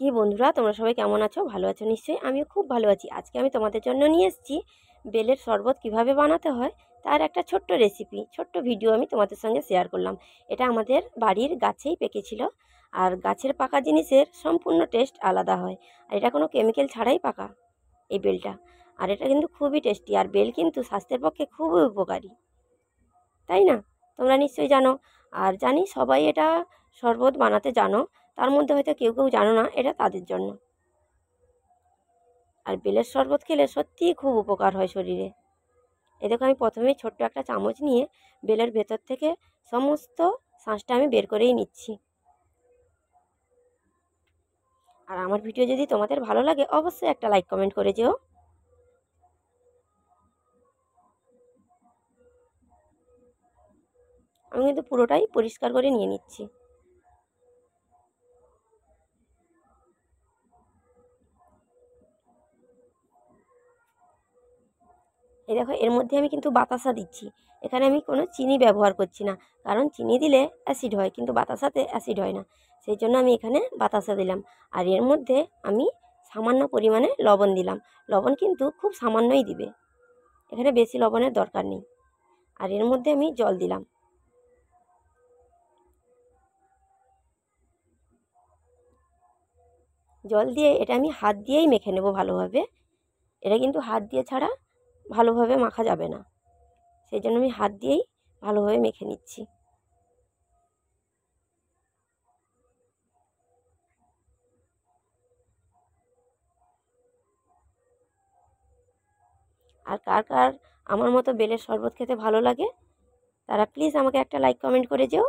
কি বন্ধুরা, তোমরা সবাই কেমন আছো? ভালো আছো নিশ্চয়ই। আমিও খুব ভালো আছি। আজকে আমি তোমাদের জন্য নিয়ে এসেছি বেলের শরবত কিভাবে বানাতে হয় তার একটা ছোট্ট রেসিপি, ছোট্ট ভিডিও আমি তোমাদের সঙ্গে শেয়ার করলাম। এটা আমাদের বাড়ির গাছেই পেকেছিল। আর গাছের পাকা জিনিসের সম্পূর্ণ টেস্ট আলাদা হয়। আর এটা কোনো কেমিক্যাল ছাড়াই পাকা এই বেলটা। আর এটা কিন্তু খুবই টেস্টি। আর বেল কিন্তু স্বাস্থ্যের পক্ষে খুবই উপকারী, তাই না? তোমরা নিশ্চয়ই জানো। আর জানি সবাই এটা শরবত বানাতে জানো, তার মধ্যে হয়তো কেউ কেউ জানো না, এটা তাদের জন্য। আর বেলের শরবত খেলে সত্যিই খুব উপকার হয় শরীরে। এ দেখো, আমি প্রথমেই ছোট্ট একটা চামচ নিয়ে বেলের ভেতর থেকে সমস্ত শাঁসটা আমি বের করেই নিচ্ছি। আর আমার ভিডিও যদি তোমাদের ভালো লাগে অবশ্যই একটা লাইক কমেন্ট করে যেও। আমি কিন্তু পুরোটাই পরিষ্কার করে নিয়ে নিচ্ছি। এই দেখো, এর মধ্যে আমি কিন্তু বাতাসা দিচ্ছি। এখানে আমি কোনো চিনি ব্যবহার করছি না, কারণ চিনি দিলে অ্যাসিড হয়, কিন্তু বাতাসাতে অ্যাসিড হয় না। সেই জন্য আমি এখানে বাতাসা দিলাম। আর এর মধ্যে আমি সামান্য পরিমাণে লবণ দিলাম। লবণ কিন্তু খুব সামান্যই দিবে, এখানে বেশি লবণের দরকার নেই। আর এর মধ্যে আমি জল দিলাম। জল দিয়ে এটা আমি হাত দিয়েই মেখে নেব ভালোভাবে। এটা কিন্তু হাত দিয়ে ছাড়া ভালোভাবে মাখা যাবে না, সেই জন্য আমি হাত দিয়েই ভালোভাবে মেখে নিচ্ছি। আর কার কার আমার মতো বেলের শরবত খেতে ভালো লাগে তারা প্লিজ আমাকে একটা লাইক কমেন্ট করে যেও।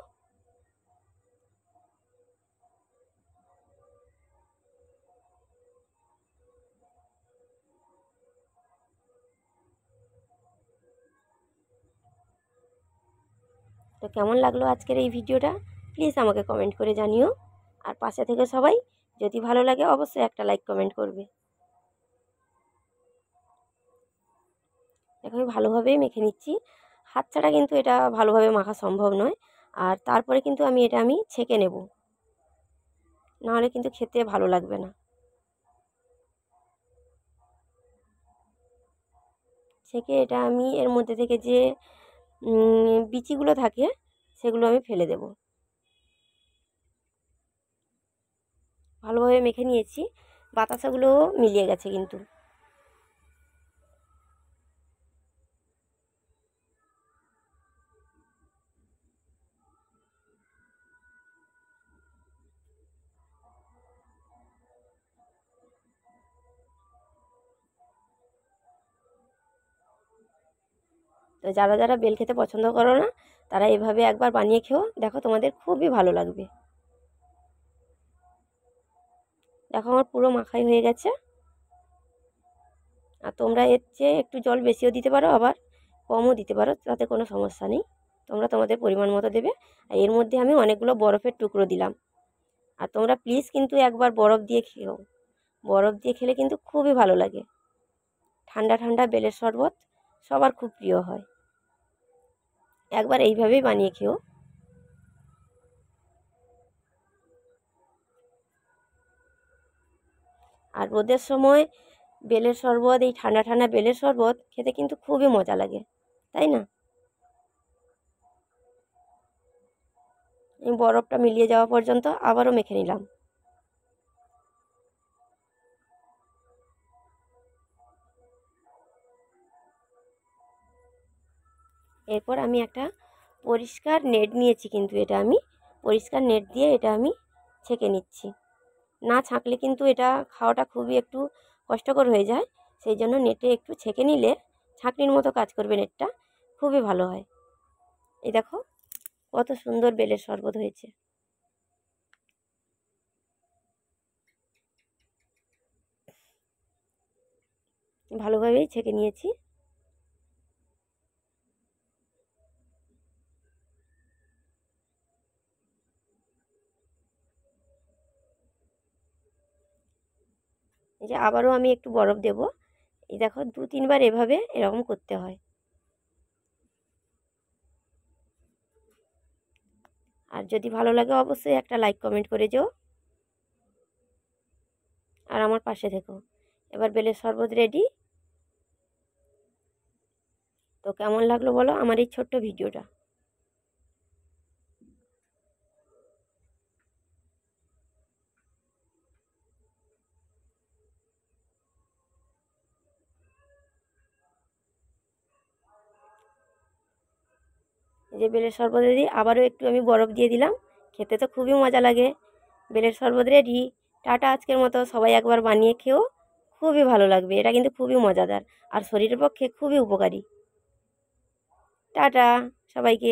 তো কেমন লাগলো আজকের এই ভিডিওটা প্লিজ আমাকে কমেন্ট করে জানিও। আর পাশে থেকে সবাই, যদি ভালো লাগে অবশ্যই একটা লাইক কমেন্ট করবে। দেখো, আমি ভালোভাবেই মেখে নিচ্ছি। হাত ছাড়া কিন্তু এটা ভালোভাবে মাখা সম্ভব নয়। আর তারপরে কিন্তু আমি ছেঁকে নেব, নাহলে কিন্তু খেতে ভালো লাগবে না। ছেঁকে এটা আমি এর মধ্যে থেকে যে বিচিগুলো থাকে সেগুলো আমি ফেলে দেব। ভালোভাবে মেখে নিয়েছি, বাতাসাগুলোও মিলিয়ে গেছে কিন্তু। তো যারা যারা বেল খেতে পছন্দ করো না তারা এভাবে একবার বানিয়ে খেও, দেখো তোমাদের খুবই ভালো লাগবে। দেখো, আমার পুরো মাখাই হয়ে গেছে। আর তোমরা এর চেয়ে একটু জল বেশিও দিতে পারো, আবার কমও দিতে পারো, তাতে কোনো সমস্যা নেই। তোমরা তোমাদের পরিমাণ মতো দেবে। আর এর মধ্যে আমি অনেকগুলো বরফের টুকরো দিলাম। আর তোমরা প্লিজ কিন্তু একবার বরফ দিয়ে খেও। বরফ দিয়ে খেলে কিন্তু খুবই ভালো লাগে। ঠান্ডা ঠান্ডা বেলের শরবত সবার খুব প্রিয় হয়। একবার এইভাবেই বানিয়ে খেও। আর রোদের সময় বেলের শরবত, এই ঠান্ডা ঠান্ডা বেলের শরবত খেতে কিন্তু খুবই মজা লাগে, তাই না? আমি বরফটা মিলিয়ে যাওয়া পর্যন্ত আবারও মেখে নিলাম। এরপর আমি একটা পরিষ্কার নেট নিয়েছি, কিন্তু এটা আমি পরিষ্কার নেট দিয়ে এটা আমি ছেঁকে নিচ্ছি। না ছাঁকলে কিন্তু এটা খাওয়াটা খুবই একটু কষ্টকর হয়ে যায়। সেই জন্য নেটে একটু ছেঁকে নিলে ছাঁকনির মতো কাজ করবে নেটটা, খুবই ভালো হয়। এই দেখো কত সুন্দর বেলের শরবত হয়েছে। ভালোভাবেই ছেঁকে নিয়েছি। এই যে আবারও আমি একটু বরফ দেব। এই দেখো 2-3 বার এভাবে এরকম করতে হয়। আর যদি ভালো লাগে অবশ্যই একটা লাইক কমেন্ট করে যেও। আর আমার পাশে থেকো। এবার বেলের শরবত রেডি। তো কেমন লাগলো বলো আমার এই ছোট্ট ভিডিওটা। এই যে বেলের শরবত রেডি, আবারও একটু আমি বরফ দিয়ে দিলাম। খেতে তো খুবই মজা লাগে। বেলের শরবত রেডি। টাটা, আজকের মতো সবাই একবার বানিয়ে খেও, খুবই ভালো লাগবে। এটা কিন্তু খুবই মজাদার আর শরীরের পক্ষে খুবই উপকারী। টাটা সবাইকে।